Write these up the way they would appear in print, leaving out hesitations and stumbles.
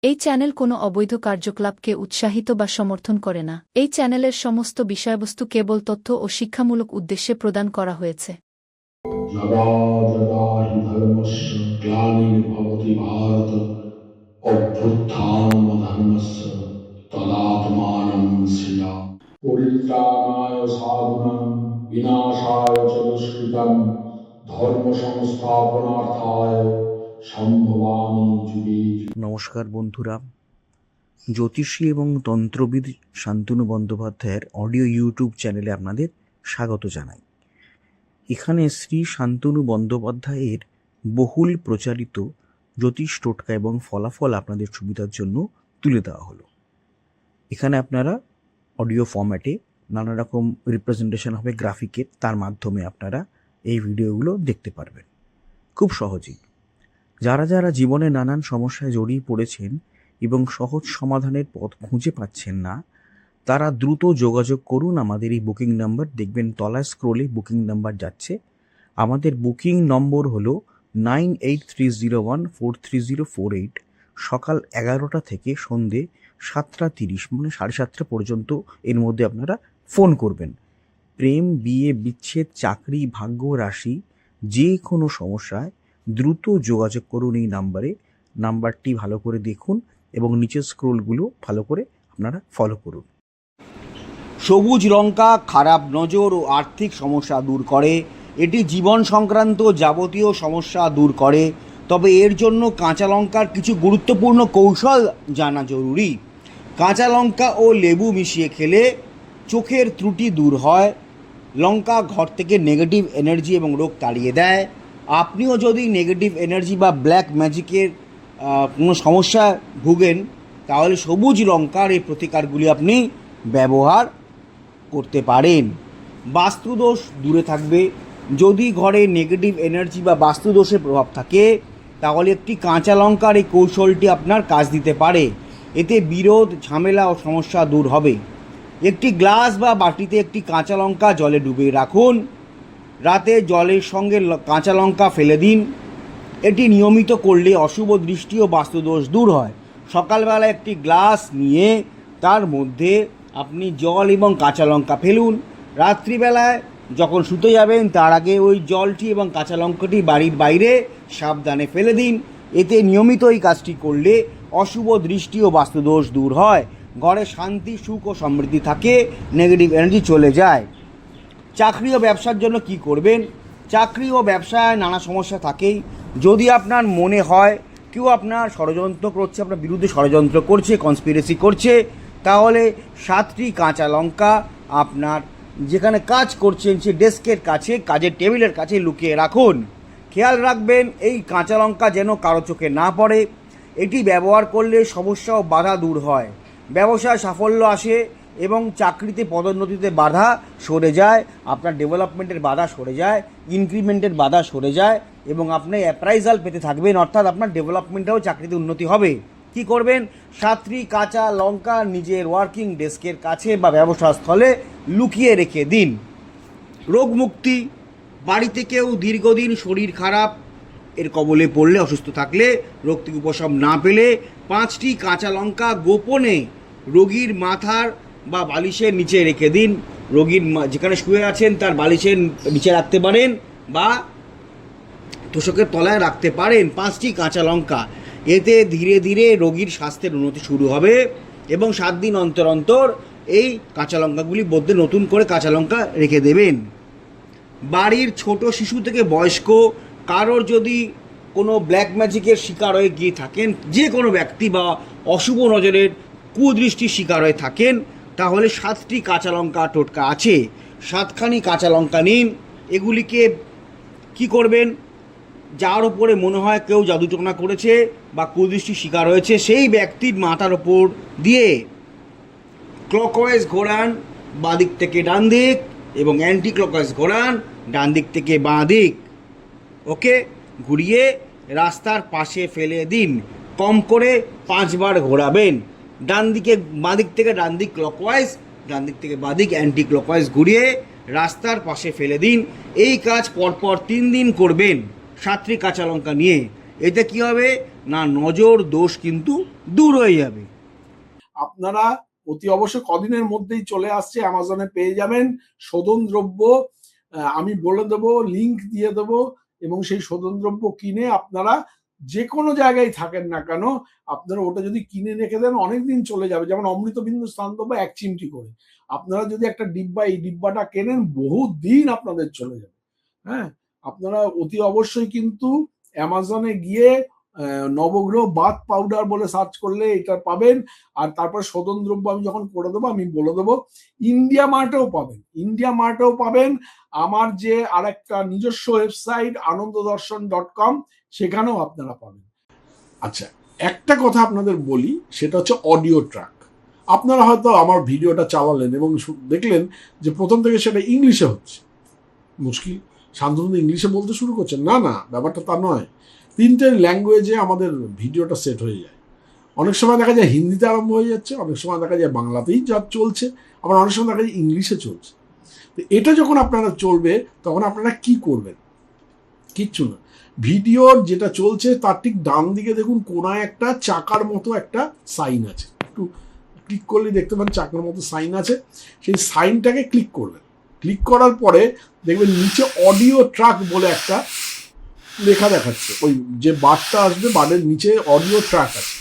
এই চ্যানেল কোনো অবৈধ কার্যকলাপকে উৎসাহিত বা সমর্থন করে না। এই চ্যানেলের সমস্ত বিষয়বস্তু কেবল তথ্য ও শিক্ষামূলক উদ্দেশ্যে প্রদান করা হয়েছে। যদা যদা হি ধর্মস্য গ্লানির্ভবতি ভারত অভ্যুত্থানমধর্মস্য তদাত্মানং সৃজামি। পরিত্রাণায় সাধুনাং বিনাশায় চ দুষ্কৃতং ধর্ম সংস্থাপনার্থায় সম্ভবামি যুগে যুগে। নমস্কার বন্ধুরা, জ্যোতিষী এবং তন্ত্রবিদ শান্তনু বন্দ্যোপাধ্যায়ের অডিও ইউটিউব চ্যানেলে আপনাদের স্বাগত জানাই। এখানে শ্রী শান্তনু বন্দ্যোপাধ্যায়ের বহুল প্রচারিত জ্যোতিষ টোটকা এবং ফলাফল আপনাদের সুবিধার জন্য তুলে দেওয়া হলো। এখানে আপনারা অডিও ফরম্যাটে নানা রকম রিপ্রেজেন্টেশন হবে গ্রাফিকের, তার মাধ্যমে আপনারা এই ভিডিওগুলো দেখতে পারবেন খুব সহজেই। যারা যারা জীবনে নানান সমস্যায় জড়িয়ে পড়েছেন এবং সহজ সমাধানের পথ খুঁজে পাচ্ছেন না, তারা দ্রুত যোগাযোগ করুন আমাদের এই বুকিং নাম্বার। দেখবেন তলায় স্ক্রোলে বুকিং নাম্বার যাচ্ছে। আমাদের বুকিং নম্বর হলো 9830143048। সকাল 11টা থেকে সন্ধে 7:30 মানে 7:30 পর্যন্ত এর মধ্যে আপনারা ফোন করবেন। প্রেম, বিয়ে, বিচ্ছেদ, চাকরি, ভাগ্য, রাশি, যে কোনো সমস্যায় দ্রুত যোগাযোগ করুন এই নাম্বারে। নাম্বারটি ভালো করে দেখুন এবং নিচের স্ক্রোলগুলো ভালো করে আপনারা ফলো করুন। সবুজ লঙ্কা খারাপ নজর ও আর্থিক সমস্যা দূর করে। এটি জীবন সংক্রান্ত যাবতীয় সমস্যা দূর করে। তবে এর জন্য কাঁচা লঙ্কার কিছু গুরুত্বপূর্ণ কৌশল জানা জরুরি। কাঁচা লঙ্কা ও লেবু মিশিয়ে খেলে চোখের ত্রুটি দূর হয়। লঙ্কা ঘর থেকে নেগেটিভ এনার্জি এবং রোগ তাড়িয়ে দেয়। আপনিও যদি নেগেটিভ এনার্জি বা ব্ল্যাক ম্যাজিকের কোনো সমস্যায় ভুগেন, তাহলে সবুজ লঙ্কার এই প্রতিকারগুলি আপনি ব্যবহার করতে পারেন। বাস্তুদোষ দূরে থাকবে। যদি ঘরে নেগেটিভ এনার্জি বা বাস্তুদোষের প্রভাব থাকে, তাহলে একটি কাঁচা লঙ্কার এই কৌশলটি আপনার কাজ দিতে পারে। এতে বিরোধ, ঝামেলা ও সমস্যা দূর হবে। একটি গ্লাস বা বাটিতে একটি কাঁচা লঙ্কা জলে ডুবিয়ে রাখুন। রাতে জলের সঙ্গে কাঁচা লঙ্কা ফেলে দিন। এটি নিয়মিত করলে অশুভ দৃষ্টি ও বাস্তুদোষ দূর হয়। সকালবেলা একটি গ্লাস নিয়ে তার মধ্যে আপনি জল এবং কাঁচা লঙ্কা ফেলুন। রাত্রিবেলায় যখন শুতে যাবেন তার আগে ওই জলটি এবং কাঁচা লঙ্কাটি বাড়ির বাইরে সাবধানে ফেলে দিন। এতে নিয়মিত এই কাজটি করলে অশুভ দৃষ্টি ও বাস্তুদোষ দূর হয়। ঘরে শান্তি, সুখ ও সমৃদ্ধি থাকে, নেগেটিভ এনার্জি চলে যায়। চাকরি ও ব্যবসার জন্য কি করবেন? চাকরি ও ব্যবসায় নানা সমস্যা থাকেই। যদি আপনার মনে হয় কেউ আপনার ষড়যন্ত্র করছে, আপনার বিরুদ্ধে ষড়যন্ত্র করছে, কনস্পিরেসি করছে, তাহলে 7টি কাঁচা লঙ্কা আপনার যেখানে কাজ করছেন সে ডেস্কের কাছে, কাজের টেবিলের কাছে লুকিয়ে রাখুন। খেয়াল রাখবেন এই কাঁচা লঙ্কা যেন কারো চোখে না পড়ে। এটি ব্যবহার করলে সমস্যা ও বাধা দূর হয়, ব্যবসায় সাফল্য আসে এবং চাকরিতে পদোন্নতিতে বাধা সরে যায়, আপনার ডেভেলপমেন্টের বাধা সরে যায়, ইনক্রিমেন্টের বাধা সরে যায় এবং আপনি অ্যাপ্রাইজাল পেতে থাকবেন, অর্থাৎ আপনার ডেভেলপমেন্টেও চাকরিতে উন্নতি হবে। কি করবেন? 7টি কাঁচা লঙ্কা নিজের ওয়ার্কিং ডেস্কের কাছে বা ব্যবসা স্থলে লুকিয়ে রেখে দিন। রোগমুক্তি। বাড়িতে কেউ দীর্ঘদিন শরীর খারাপ এর কবলে পড়লে, অসুস্থ থাকলে, রোগ থেকে উপশম না পেলে 5টি কাঁচা লঙ্কা গোপনে রোগীর মাথার বা বালিশের নিচে রেখে দিন। রোগীর যেখানে শুয়ে আছেন তার বালিশের নিচে রাখতে পারেন বা তোষকের তলায় রাখতে পারেন 5টি কাঁচা লঙ্কা। এতে ধীরে ধীরে রোগীর স্বাস্থ্যের উন্নতি শুরু হবে এবং 7 দিন অন্তর অন্তর এই কাঁচা লঙ্কাগুলি বদলে নতুন করে কাঁচা লঙ্কা রেখে দেবেন। বাড়ির ছোট শিশু থেকে বয়স্ক কারোর যদি কোনো ব্ল্যাক ম্যাজিকের শিকার হয়ে গিয়ে থাকেন, যে কোনো ব্যক্তি বা অশুভ নজরের কুদৃষ্টির শিকার হয়ে থাকেন, তাহলে 7টি কাঁচা লঙ্কা টোটকা আছে। 7খানি কাঁচা লঙ্কা নিন। এগুলিকে কি করবেন? যার ওপরে মনে হয় কেউ জাদুটোনা করেছে বা কুদৃষ্টির শিকার হয়েছে, সেই ব্যক্তির মাথার ওপর দিয়ে ক্লকওয়াইজ ঘোরান, বাঁ দিক থেকে ডান দিক, এবং অ্যান্টি ক্লকওয়াইজ ঘোরান, ডান দিক থেকে বাঁ দিক। ওকে, ঘুরিয়ে রাস্তার পাশে ফেলে দিন। কম করে 5 বার ঘোরাবেন। ডান দিকে বাঁ দিক থেকে ডান দিক ক্লকওয়াইজ, ডান দিক থেকে বাঁ দিক অ্যান্টি ক্লকওয়াইজ ঘুরিয়ে রাস্তার পাশে ফেলে দিন। এই কাজ পরপর 3 দিন করবেন 7টি কাঁচা লঙ্কা নিয়ে। এতে কি হবে? না নজর দোষ কিন্তু দূর হয়ে যাবে। আপনারা অতি অবশ্যই কদিনের মধ্যেই চলে আসছে, অ্যামাজনে পেয়ে যাবেন শোধন দ্রব্য। আমি বলে দেবো, লিংক দিয়ে দেবো, এবং সেই শোধন দ্রব্য কিনে আপনারা যে কোনো জায়গায় থাকেন না কেন, আপনারা ওটা যদি কিনে রেখে দেন অনেকদিন চলে যাবে। যেমন অমৃতবিন্দু স্নানদ্রব্য 1 চিমটি করে, আপনারা যদি একটা ডিব্বা, এই ডিব্বাটা কেনেন বহু দিন আপনাদের চলে যাবে। হ্যাঁ, আপনারা অতি অবশ্যই কিন্তু অ্যামাজনে গিয়ে নবগ্রহ বাথ পাউডার বলে সার্চ করলে এটা পাবেন। আর তারপরে শোধন দ্রব্য আমি যখন করে দেবো আমি বলে দেবো, ইন্ডিয়া মার্টেও পাবেন। আমার যে আরেকটা নিজস্ব ওয়েবসাইট ananddarshan.com, সেখানেও আপনারা পাবেন। আচ্ছা, একটা কথা আপনাদের বলি, সেটা হচ্ছে অডিও ট্র্যাক। আপনারা হয়তো আমার ভিডিওটা চালালেন এবং দেখলেন যে প্রথম থেকে সেটা ইংলিশে হচ্ছে। মুশকিল, শান্তনু ইংলিশে বলতে শুরু করছেন। না, ব্যাপারটা তা নয়। 3টে ল্যাঙ্গুয়েজে আমাদের ভিডিওটা সেট হয়ে যায়। অনেক সময় দেখা যায় হিন্দিতে আরম্ভ হয়ে যাচ্ছে, অনেক সময় দেখা যায় বাংলাতেই যা চলছে, আবার অনেক সময় দেখা যায় ইংলিশে চলছে। তো এটা যখন আপনারা চলবে তখন আপনারা কি করবেন? কিচ্ছু না, ভিডিওর যেটা চলছে তার ঠিক ডান দিকে দেখুন কোনায় একটা চাকার মতো একটা সাইন আছে, একটু ক্লিক করলে দেখতে পান চাকার মতো সাইন আছে। সেই সাইনটাকে ক্লিক করবেন। ক্লিক করার পরে দেখবেন নিচে অডিও ট্র্যাক বলে একটা লেখা দেখাচ্ছে। ওই যে বারটা আসবে, বারের নিচে অডিও ট্র্যাক আছে,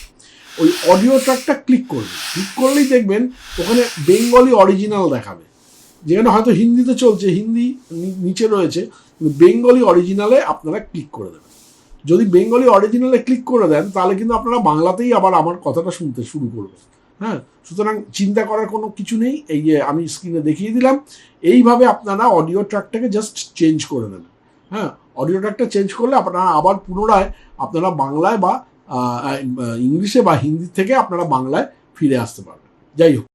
ওই অডিও ট্র্যাকটা ক্লিক করবেন। ক্লিক করলেই দেখবেন ওখানে বেঙ্গলি অরিজিনাল দেখাবে। যেখানে হয়তো হিন্দিতে চলছে, হিন্দি নিচে রয়েছে, কিন্তু বেঙ্গলি অরিজিনালে আপনারা ক্লিক করে দেবেন। যদি বেঙ্গলি অরিজিনালে ক্লিক করে দেন তাহলে কিন্তু আপনারা বাংলাতেই আবার আমার কথাটা শুনতে শুরু করবেন। হ্যাঁ, সুতরাং চিন্তা করার কোনো কিছু নেই। এই যে আমি স্ক্রিনে দেখিয়ে দিলাম, এইভাবে আপনারা অডিও ট্র্যাকটাকে জাস্ট চেঞ্জ করে নেবেন। হ্যাঁ, অডিও ট্র্যাকটা চেঞ্জ করলে আপনারা আবার পুনরায় আপনারা বাংলায় বা ইংলিশে বা হিন্দি থেকে আপনারা বাংলায় ফিরে আসতে পারবেন। যাই হোক।